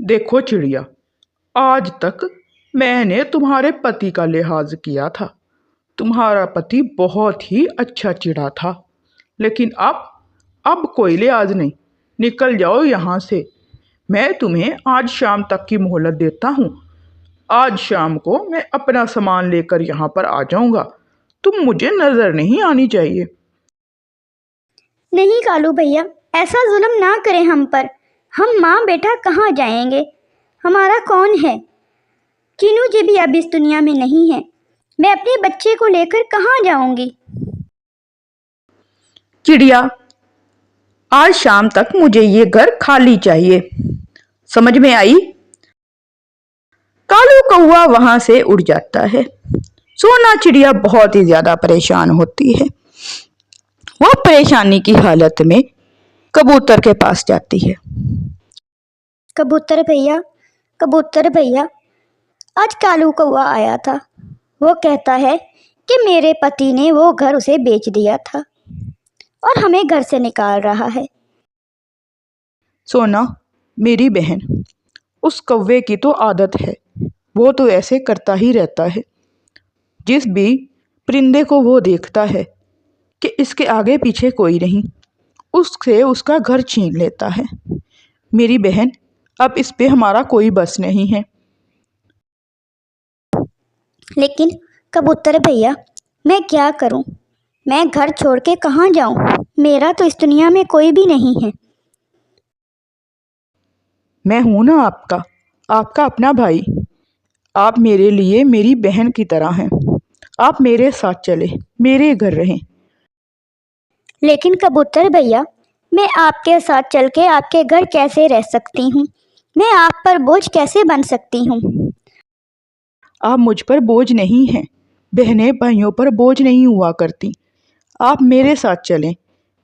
देखो चिड़िया, आज तक मैंने तुम्हारे पति का लिहाज किया था। तुम्हारा पति बहुत ही अच्छा चिड़ा था। लेकिन अब कोई लिहाज नहीं। निकल जाओ यहाँ से। मैं तुम्हें आज शाम तक की मोहलत देता हूँ। आज शाम को मैं अपना सामान लेकर यहाँ पर आ जाऊँगा। तुम मुझे नज़र नहीं आनी चाहिए। नहीं कालू भैया, ऐसा जुल्म ना करें हम पर। हम माँ बेटा कहाँ जाएंगे? हमारा कौन है? चीनू जी भी अब इस दुनिया में नहीं है। मैं अपने बच्चे को लेकर कहाँ जाऊंगी? चिड़िया, आज शाम तक मुझे ये घर खाली चाहिए। समझ में आई? कालू कौवा वहां से उड़ जाता है। सोना चिड़िया बहुत ही ज्यादा परेशान होती है। वह परेशानी की हालत में कबूतर के पास जाती है। कबूतर भैया, कबूतर भैया, आज कालू कौवा आया था। वो कहता है कि मेरे पति ने वो घर उसे बेच दिया था और हमें घर से निकाल रहा है। सोना मेरी बहन, उस कौवे की तो आदत है। वो तो ऐसे करता ही रहता है। जिस भी परिंदे को वो देखता है कि इसके आगे पीछे कोई नहीं, उससे उसका घर छीन लेता है। मेरी बहन, अब इस पे हमारा कोई बस नहीं है। लेकिन कबूतर भैया, मैं क्या करूं? मैं घर छोड़ के कहाँ जाऊं? मेरा तो इस दुनिया में कोई भी नहीं है। मैं हूं ना आपका अपना भाई। आप मेरे लिए मेरी बहन की तरह हैं। आप मेरे साथ चले, मेरे घर रहें। लेकिन कबूतर भैया, मैं आपके साथ चल के आपके घर कैसे रह सकती हूँ? मैं आप पर बोझ कैसे बन सकती हूँ? आप मुझ पर बोझ नहीं हैं। बहनें भाइयों पर बोझ नहीं हुआ करती। आप मेरे साथ चलें,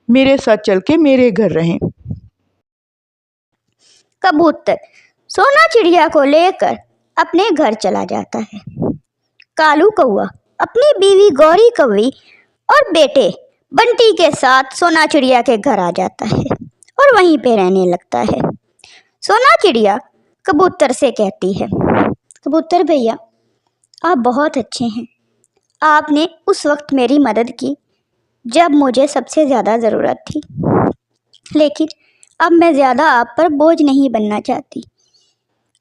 मेरे साथ चल के मेरे घर रहें। कबूतर सोना चिड़िया को लेकर अपने घर चला जाता है। कालू कौवा अपनी बीवी गौरी कौवी और बेटे बंटी के साथ सोना चिड़िया के घर आ जाता है और वहीं पे रहने लगता है। सोना चिड़िया कबूतर से कहती है, कबूतर भैया, आप बहुत अच्छे हैं। आपने उस वक्त मेरी मदद की जब मुझे सबसे ज़्यादा ज़रूरत थी। लेकिन अब मैं ज़्यादा आप पर बोझ नहीं बनना चाहती।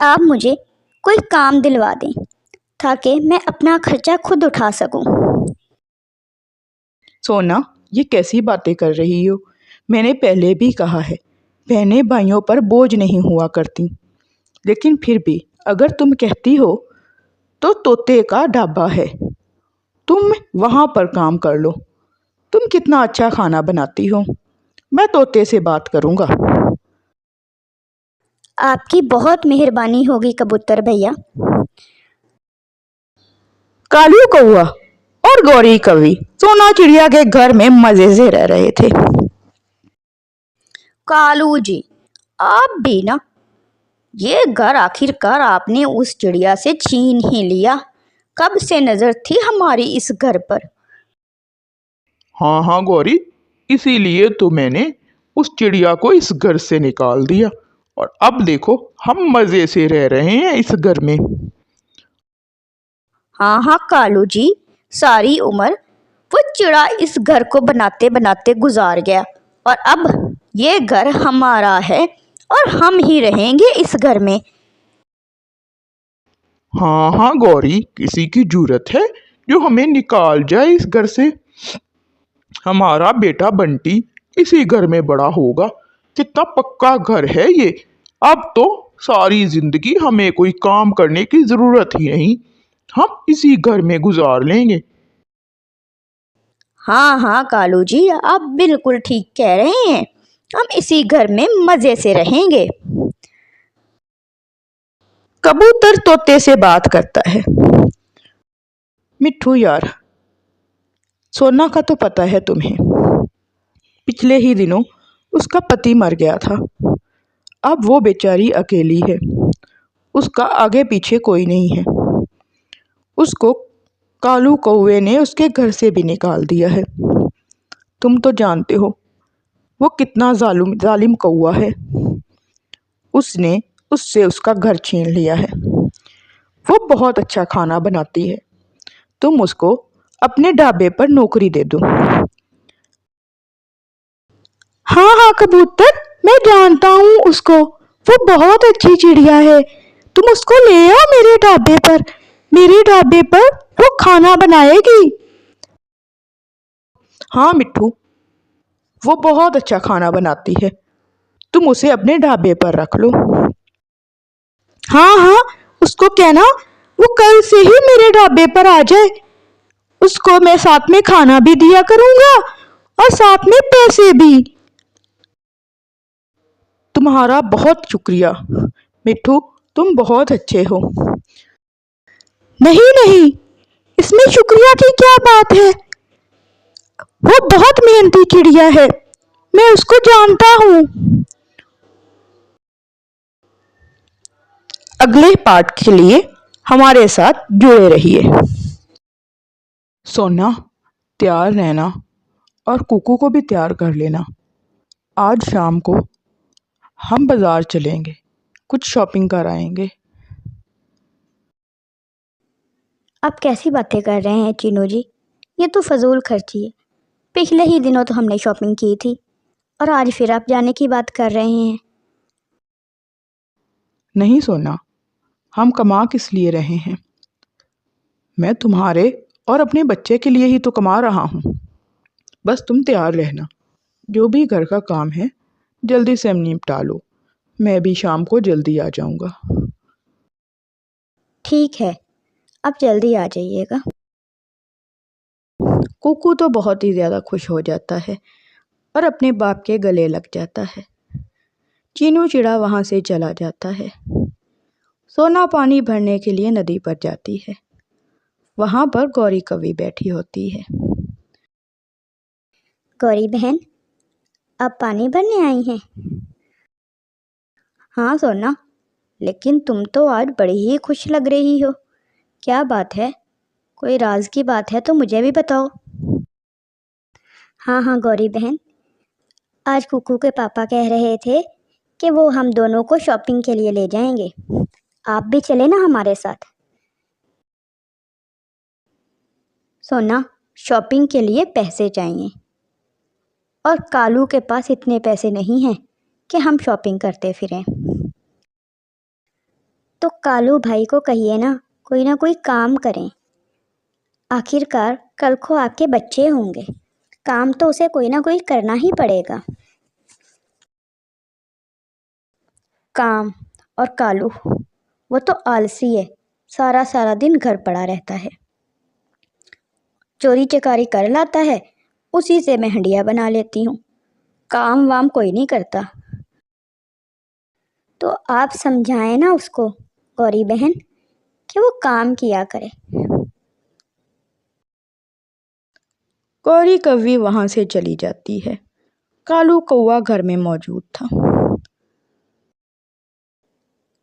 आप मुझे कोई काम दिलवा दें ताकि मैं अपना खर्चा खुद उठा सकूं। सोना, ये कैसी बातें कर रही हो? मैंने पहले भी कहा है, बहनें भाइयों पर बोझ नहीं हुआ करती। लेकिन फिर भी अगर तुम कहती हो तो तोते का ढाबा है, तुम वहाँ पर काम कर लो। तुम कितना अच्छा खाना बनाती हो। मैं तोते से बात करूँगा। आपकी बहुत मेहरबानी होगी कबूतर भैया। कालू कौवा और गौरी कौवी सोना चिड़िया के घर में मजे से रह रहे थे। कालू जी, आप भी ना, ये घर आखिरकार आपने उस चिड़िया से छीन ही लिया। कब से नजर थी हमारी इस घर पर। हाँ हाँ गौरी, इसीलिए तो मैंने उस चिड़िया को इस घर से निकाल दिया और अब देखो हम मज़े से रह रहे हैं इस घर में। हाँ हाँ कालू जी, सारी उम्र वो चिड़ा इस घर को बनाते बनाते गुजार गया और अब ये घर हमारा है और हम ही रहेंगे इस घर में। हाँ हाँ गौरी, किसी की जरूरत है जो हमें निकाल जाए इस घर से? हमारा बेटा बंटी इसी घर में बड़ा होगा। कितना पक्का घर है ये। अब तो सारी जिंदगी हमें कोई काम करने की जरूरत ही नहीं। हम इसी घर में गुजार लेंगे। हाँ हाँ कालू जी, आप बिल्कुल ठीक कह रहे हैं। हम इसी घर में मजे से रहेंगे। कबूतर तोते से बात करता है। मिट्ठू यार, सोना का तो पता है तुम्हें, पिछले ही दिनों उसका पति मर गया था। अब वो बेचारी अकेली है। उसका आगे पीछे कोई नहीं है। उसको कालू कौवे ने उसके घर से भी निकाल दिया है। तुम तो जानते हो वो कितना जालिम कौवा है। उसने उससे उसका घर छीन लिया है। वो बहुत अच्छा खाना बनाती है, तुम उसको अपने ढाबे पर नौकरी दे दो। हाँ हाँ कबूतर, मैं जानता हूँ उसको, वो बहुत अच्छी चिड़िया है। तुम उसको ले आओ मेरे ढाबे पर, मेरे ढाबे पर वो खाना बनाएगी। हाँ मिट्ठू, वो बहुत अच्छा खाना बनाती है, तुम उसे अपने ढाबे पर रख लो। हाँ हाँ, उसको कहना वो कल से ही मेरे ढाबे पर आ जाए। उसको मैं साथ में खाना भी दिया करूंगा और साथ में पैसे भी। तुम्हारा बहुत शुक्रिया मिट्ठू, तुम बहुत अच्छे हो। नहीं नहीं, इसमें शुक्रिया की क्या बात है, वो बहुत मेहनती चिड़िया है, मैं उसको जानता हूँ। अगले पार्ट के लिए हमारे साथ जुड़े रहिए। सोना, तैयार रहना और कुकू को भी तैयार कर लेना। आज शाम को हम बाजार चलेंगे, कुछ शॉपिंग कर आएंगे। आप कैसी बातें कर रहे हैं चीनू जी, ये तो फजूल खर्ची है। पिछले ही दिनों तो हमने शॉपिंग की थी और आज फिर आप जाने की बात कर रहे हैं। नहीं सोना, हम कमा किस लिए रहे हैं? मैं तुम्हारे और अपने बच्चे के लिए ही तो कमा रहा हूँ। बस तुम तैयार रहना, जो भी घर का काम है जल्दी से निपटा लो, मैं भी शाम को जल्दी आ जाऊँगा। ठीक है, आप जल्दी आ जाइएगा। कुकू तो बहुत ही ज़्यादा खुश हो जाता है और अपने बाप के गले लग जाता है। चीनू चिड़ा वहाँ से चला जाता है। सोना पानी भरने के लिए नदी पर जाती है। वहाँ पर गौरी कवि बैठी होती है। गौरी बहन, आप पानी भरने आई हैं? हाँ सोना, लेकिन तुम तो आज बड़ी ही खुश लग रही हो, क्या बात है? कोई राज की बात है तो मुझे भी बताओ। हाँ हाँ गौरी बहन, आज कुकू के पापा कह रहे थे कि वो हम दोनों को शॉपिंग के लिए ले जाएंगे। आप भी चले ना हमारे साथ। सोना, शॉपिंग के लिए पैसे चाहिए और कालू के पास इतने पैसे नहीं हैं कि हम शॉपिंग करते फिरें। तो कालू भाई को कहिए ना कोई काम करें। आखिरकार कल को आपके बच्चे होंगे, काम तो उसे कोई ना कोई करना ही पड़ेगा। काम और कालू, वो तो आलसी है, सारा सारा दिन घर पड़ा रहता है, चोरी चकारी कर लाता है, उसी से मैं हंडिया बना लेती हूँ, काम वाम कोई नहीं करता। तो आप समझाएं ना उसको गौरी बहन कि वो काम किया करे। गौरी कवि वहाँ से चली जाती है। कालू कौवा घर में मौजूद था।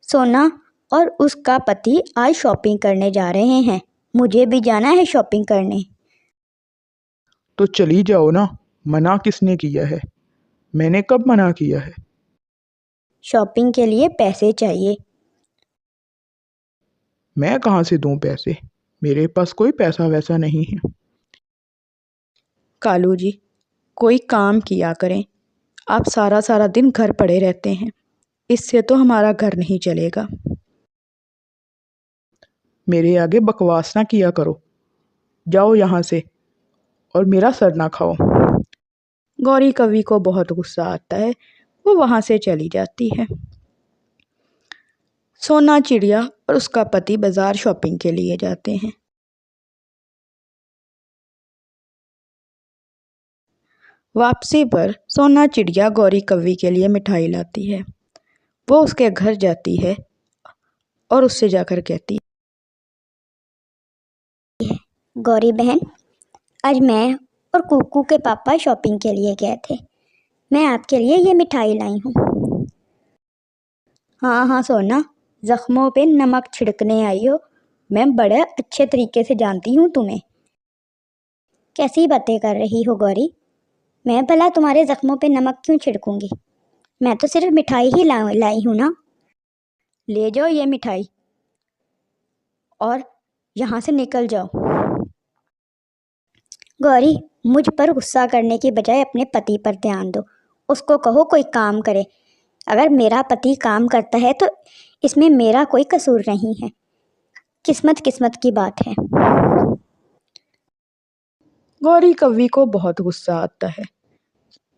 सोना और उसका पति आज शॉपिंग करने जा रहे हैं, मुझे भी जाना है शॉपिंग करने। तो चली जाओ ना, मना किसने किया है? मैंने कब मना किया है? शॉपिंग के लिए पैसे चाहिए। मैं कहाँ से दूं पैसे? मेरे पास कोई पैसा वैसा नहीं है। कालू जी, कोई काम किया करें, आप सारा सारा दिन घर पड़े रहते हैं, इससे तो हमारा घर नहीं चलेगा। मेरे आगे बकवास ना किया करो, जाओ यहाँ से और मेरा सर ना खाओ। गौरी कवि को बहुत गुस्सा आता है, वो वहाँ से चली जाती है। सोना चिड़िया और उसका पति बाजार शॉपिंग के लिए जाते हैं। वापसी पर सोना चिड़िया गौरी कवि के लिए मिठाई लाती है। वो उसके घर जाती है और उससे जाकर कहती, गौरी बहन, आज मैं और कुकू के पापा शॉपिंग के लिए गए थे, मैं आपके लिए ये मिठाई लाई हूँ। हाँ हाँ सोना, जख्मों पे नमक छिड़कने आई हो, मैं बड़े अच्छे तरीके से जानती हूँ तुम्हें। कैसी बातें कर रही हो गौरी, मैं भला तुम्हारे जख्मों पे नमक क्यों छिड़कूंगी, मैं तो सिर्फ मिठाई ही लाई हूँ ना। ले जाओ ये मिठाई और यहाँ से निकल जाओ। गौरी, मुझ पर गुस्सा करने की बजाय अपने पति पर ध्यान दो। उसको कहो कोई काम करे। अगर मेरा पति काम करता है तो इसमें मेरा कोई कसूर नहीं है। किस्मत किस्मत की बात है। गौरी कौवी को बहुत गुस्सा आता है।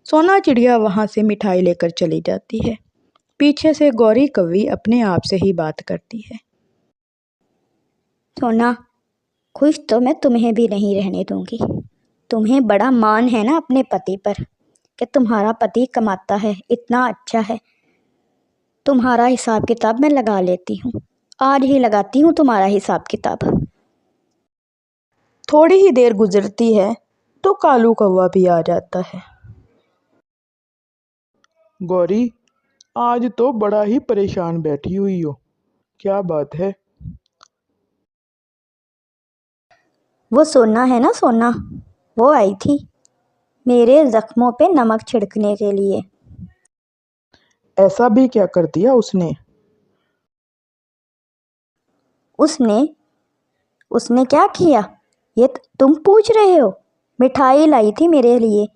सोना चिड़िया वहाँ से मिठाई लेकर चली जाती है। पीछे से गौरी कौवी अपने आप से ही बात करती है। सोना, खुश तो मैं तुम्हें भी नहीं रहने दूंगी। तुम्हें बड़ा मान है ना अपने पति पर कि तुम्हारा पति कमाता है, इतना अच्छा है। तुम्हारा हिसाब किताब मैं लगा लेती हूँ। आज ही लगाती हूँ तुम्हारा हिसाब किताब। थोड़ी ही देर गुजरती है तो कालू कौवा भी आ जाता है। गौरी, आज तो बड़ा ही परेशान बैठी हुई हो, क्या बात है? वो सोना है ना, सोना, वो आई थी मेरे जख्मों पे नमक छिड़कने के लिए। ऐसा भी क्या कर दिया उसने? उसने उसने क्या किया ये तुम पूछ रहे हो? मिठाई लाई थी मेरे लिए।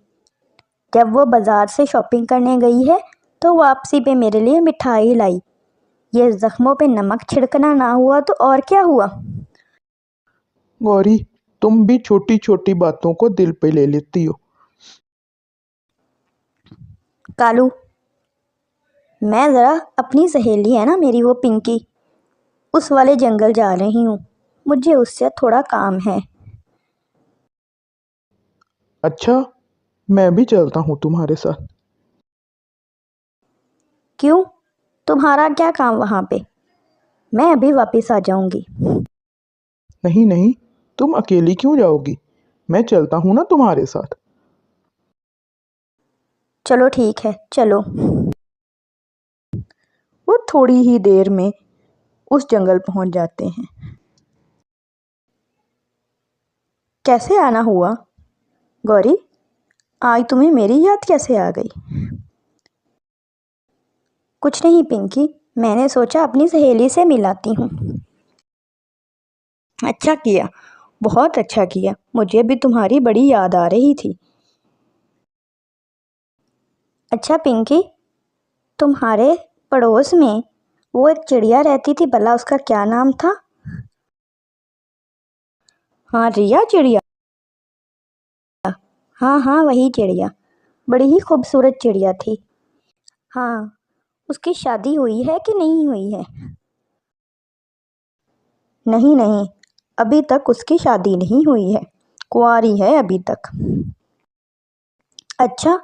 जब वो बाजार से शॉपिंग करने गई है तो वापसी पे मेरे लिए मिठाई लाई। ये जख्मों पे नमक छिड़कना ना हुआ तो और क्या हुआ? गौरी, तुम भी छोटी छोटी बातों को दिल पे ले लेती हो। कालू, मैं ज़रा अपनी सहेली है ना मेरी, वो पिंकी, उस वाले जंगल जा रही हूँ। मुझे उससे थोड़ा काम है। अच्छा, मैं भी चलता हूँ तुम्हारे साथ। क्यों? तुम्हारा क्या काम वहाँ पे? मैं अभी वापस आ जाऊंगी। नहीं नहीं, तुम अकेली क्यों जाओगी? मैं चलता हूँ ना तुम्हारे साथ। चलो ठीक है, चलो। वो थोड़ी ही देर में उस जंगल पहुंच जाते हैं। कैसे आना हुआ गौरी? आज तुम्हें मेरी याद कैसे आ गई? कुछ नहीं पिंकी, मैंने सोचा अपनी सहेली से मिलाती हूँ। अच्छा किया, बहुत अच्छा किया। मुझे भी तुम्हारी बड़ी याद आ रही थी। अच्छा पिंकी, तुम्हारे पड़ोस में वो एक चिड़िया रहती थी, भला उसका क्या नाम था? हाँ, रिया चिड़िया। हाँ हाँ, वही चिड़िया। बड़ी ही खूबसूरत चिड़िया थी। हाँ, उसकी शादी हुई है कि नहीं हुई है? नहीं नहीं, अभी तक उसकी शादी नहीं हुई है, कुंवारी है अभी तक। अच्छा,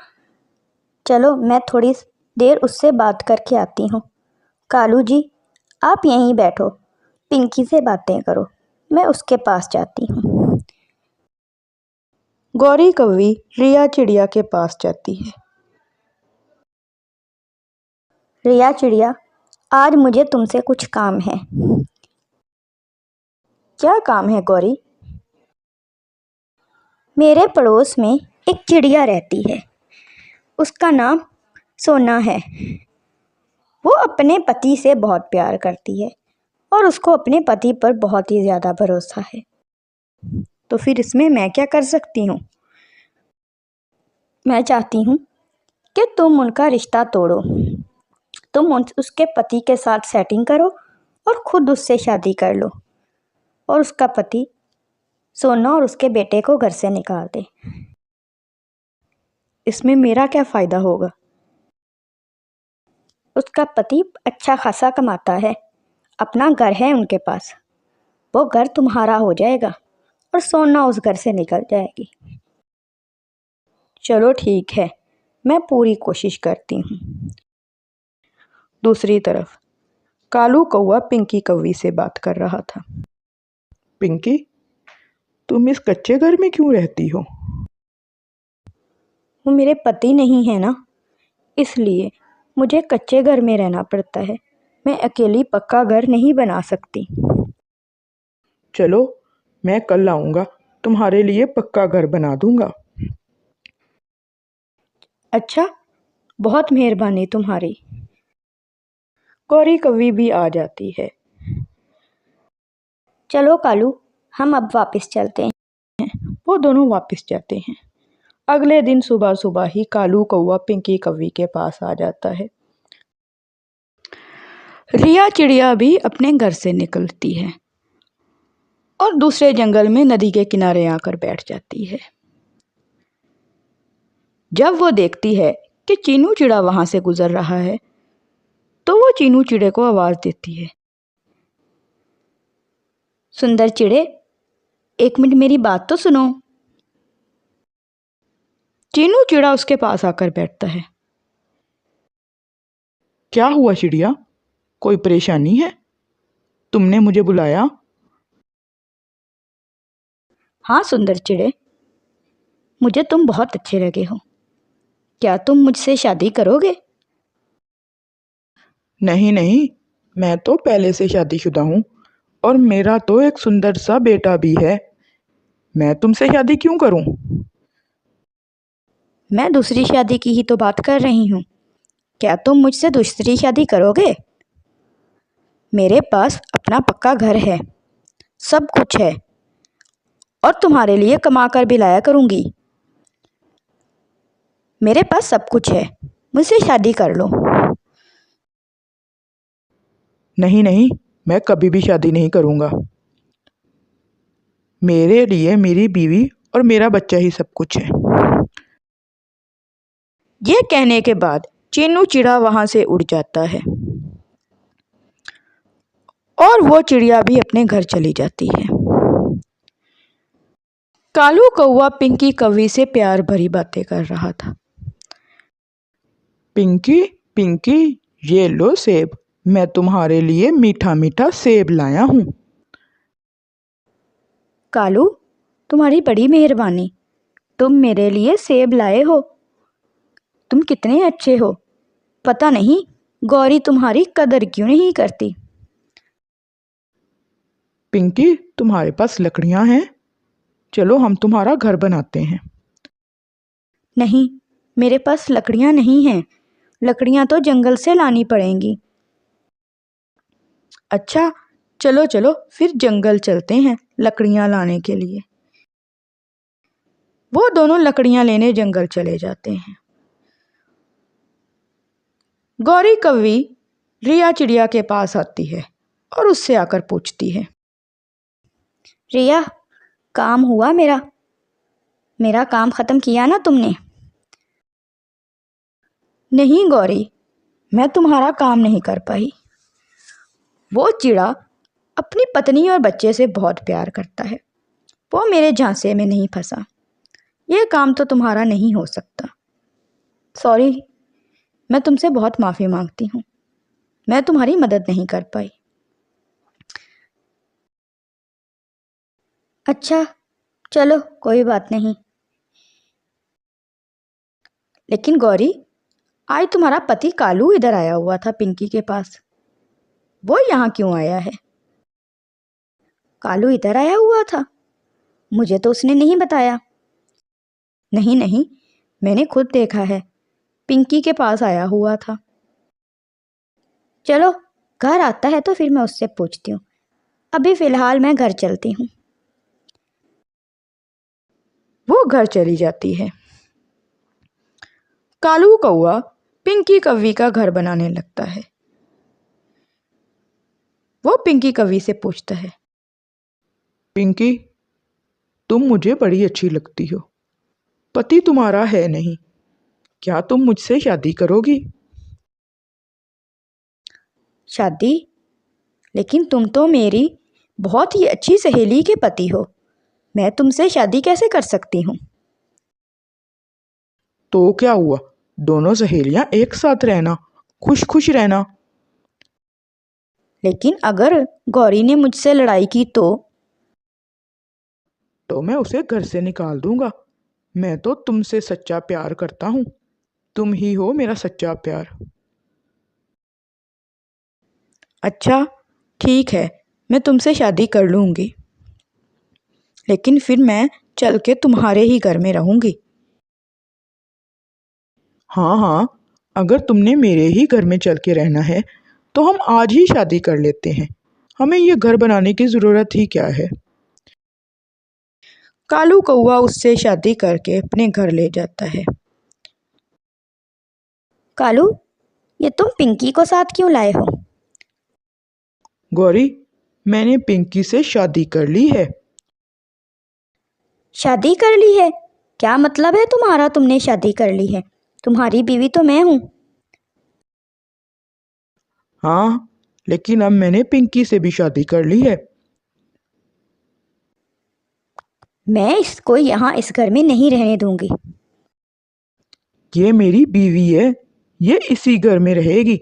चलो मैं थोड़ी देर उससे बात करके आती हूँ। कालू जी, आप यहीं बैठो, पिंकी से बातें करो, मैं उसके पास जाती हूँ। गौरी कौवी रिया चिड़िया के पास जाती है। रिया चिड़िया, आज मुझे तुमसे कुछ काम है। क्या काम है गौरी? मेरे पड़ोस में एक चिड़िया रहती है, उसका नाम सोना है। वो अपने पति से बहुत प्यार करती है और उसको अपने पति पर बहुत ही ज़्यादा भरोसा है। तो फिर इसमें मैं क्या कर सकती हूँ? मैं चाहती हूँ कि तुम उनका रिश्ता तोड़ो। तुम उसके पति के साथ सेटिंग करो और खुद उससे शादी कर लो और उसका पति सोना और उसके बेटे को घर से निकाल दे। इसमें मेरा क्या फ़ायदा होगा? उसका पति अच्छा खासा कमाता है, अपना घर है उनके पास। वो घर तुम्हारा हो जाएगा और सोना उस घर से निकल जाएगी। चलो ठीक है, मैं पूरी कोशिश करती हूँ। दूसरी तरफ कालू कौवा पिंकी कौवी से बात कर रहा था। पिंकी, तुम इस कच्चे घर में क्यों रहती हो? वो मेरे पति नहीं है ना, इसलिए मुझे कच्चे घर में रहना पड़ता है। मैं अकेली पक्का घर नहीं बना सकती। चलो, मैं कल आऊँगा, तुम्हारे लिए पक्का घर बना दूँगा। अच्छा, बहुत मेहरबानी तुम्हारी। गौरी कौवी भी आ जाती है। चलो कालू, हम अब वापस चलते हैं। वो दोनों वापस जाते हैं। अगले दिन सुबह सुबह ही कालू कौवा पिंकी कौवी के पास आ जाता है। रिया चिड़िया भी अपने घर से निकलती है और दूसरे जंगल में नदी के किनारे आकर बैठ जाती है। जब वो देखती है कि चीनू चिड़ा वहां से गुजर रहा है तो वो चीनू चिड़े को आवाज देती है। सुंदर चिड़े, एक मिनट मेरी बात तो सुनो। चीनू चिड़ा उसके पास आकर बैठता है। क्या हुआ चिड़िया, कोई परेशानी है? तुमने मुझे बुलाया? हाँ सुंदर चिड़े, मुझे तुम बहुत अच्छे लगे हो। क्या तुम मुझसे शादी करोगे? नहीं नहीं, मैं तो पहले से शादीशुदा हूँ और मेरा तो एक सुंदर सा बेटा भी है। मैं तुमसे शादी क्यों करूँ? मैं दूसरी शादी की ही तो बात कर रही हूँ। क्या तुम मुझसे दूसरी शादी करोगे? मेरे पास अपना पक्का घर है, सब कुछ है और तुम्हारे लिए कमा कर भी लाया करूँगी। मेरे पास सब कुछ है, मुझसे शादी कर लो। नहीं नहीं, मैं कभी भी शादी नहीं करूँगा। मेरे लिए मेरी बीवी और मेरा बच्चा ही सब कुछ है। ये कहने के बाद चीनू चिड़ा वहां से उड़ जाता है और वो चिड़िया भी अपने घर चली जाती है। कालू कौवा पिंकी कौवी से प्यार भरी बातें कर रहा था। पिंकी पिंकी, ये लो सेब, मैं तुम्हारे लिए मीठा मीठा सेब लाया हूँ। कालू, तुम्हारी बड़ी मेहरबानी, तुम मेरे लिए सेब लाए हो। तुम कितने अच्छे हो। पता नहीं गौरी तुम्हारी कदर क्यों नहीं करती। पिंकी, तुम्हारे पास लकड़ियाँ हैं? चलो हम तुम्हारा घर बनाते हैं। नहीं, मेरे पास लकड़ियाँ नहीं हैं। लकड़ियाँ तो जंगल से लानी पड़ेंगी। अच्छा, चलो चलो फिर जंगल चलते हैं लकड़ियाँ लाने के लिए। वो दोनों लकड़ियाँ लेने जंगल चले जाते हैं। गौरी कौवी रिया चिड़िया के पास आती है और उससे आकर पूछती है। रिया, काम हुआ मेरा? मेरा काम ख़त्म किया ना तुमने? नहीं गौरी, मैं तुम्हारा काम नहीं कर पाई। वो चिड़ा अपनी पत्नी और बच्चे से बहुत प्यार करता है। वो मेरे झांसे में नहीं फंसा। ये काम तो तुम्हारा नहीं हो सकता। सॉरी, मैं तुमसे बहुत माफ़ी मांगती हूँ। मैं तुम्हारी मदद नहीं कर पाई। अच्छा, चलो कोई बात नहीं। लेकिन गौरी, आज तुम्हारा पति कालू इधर आया हुआ था पिंकी के पास। वो यहाँ क्यों आया है? कालू इधर आया हुआ था? मुझे तो उसने नहीं बताया। नहीं नहीं, मैंने खुद देखा है, पिंकी के पास आया हुआ था। चलो, घर आता है तो फिर मैं उससे पूछती हूँ। अभी फ़िलहाल मैं घर चलती हूँ। वो घर चली जाती है। कालू कौवा पिंकी कौवी का घर बनाने लगता है। वो पिंकी कौवी से पूछता है। पिंकी, तुम मुझे बड़ी अच्छी लगती हो। पति तुम्हारा है नहीं, क्या तुम मुझसे शादी करोगी? शादी? लेकिन तुम तो मेरी बहुत ही अच्छी सहेली के पति हो। मैं तुमसे शादी कैसे कर सकती हूँ? तो क्या हुआ, दोनों सहेलियां एक साथ रहना, खुश खुश रहना। लेकिन अगर गौरी ने मुझसे लड़ाई की तो मैं उसे घर से निकाल दूंगा। मैं तो तुमसे सच्चा प्यार करता हूँ। तुम ही हो मेरा सच्चा प्यार। अच्छा, ठीक है, मैं तुमसे शादी कर लूँगी, लेकिन फिर मैं चल के तुम्हारे ही घर में रहूँगी। हाँ हाँ, अगर तुमने मेरे ही घर में चल के रहना है तो हम आज ही शादी कर लेते हैं। हमें ये घर बनाने की ज़रूरत ही क्या है। कालू कौवा उससे शादी करके अपने घर ले जाता है। कालू, ये तुम पिंकी को साथ क्यों लाए हो? गौरी, मैंने पिंकी से शादी कर ली है। शादी कर ली है? क्या मतलब है तुम्हारा तुमने शादी कर ली है? तुम्हारी बीवी तो मैं हूँ। हाँ, लेकिन अब मैंने पिंकी से भी शादी कर ली है। मैं इसको यहाँ इस घर में नहीं रहने दूंगी। ये मेरी बीवी है, ये इसी घर में रहेगी।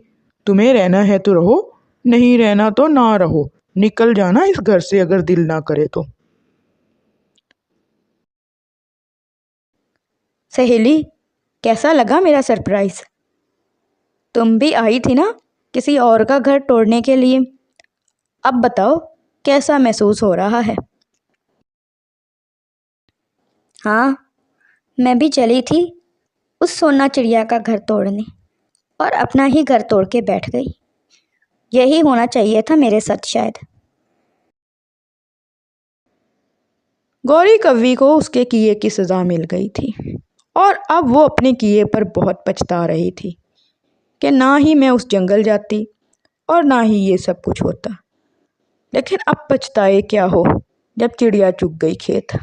तुम्हें रहना है तो रहो, नहीं रहना तो ना रहो। निकल जाना इस घर से अगर दिल ना करे तो। सहेली, कैसा लगा मेरा सरप्राइज? तुम भी आई थी ना किसी और का घर तोड़ने के लिए। अब बताओ कैसा महसूस हो रहा है? हाँ, मैं भी चली थी उस सोना चिड़िया का घर तोड़ने और अपना ही घर तोड़ के बैठ गई। यही होना चाहिए था मेरे साथ शायद। गौरी कव्वी को उसके किए की सज़ा मिल गई थी और अब वो अपने किए पर बहुत पछता रही थी कि ना ही मैं उस जंगल जाती और ना ही ये सब कुछ होता। लेकिन अब पछताए क्या हो जब चिड़िया चुग गई खेत।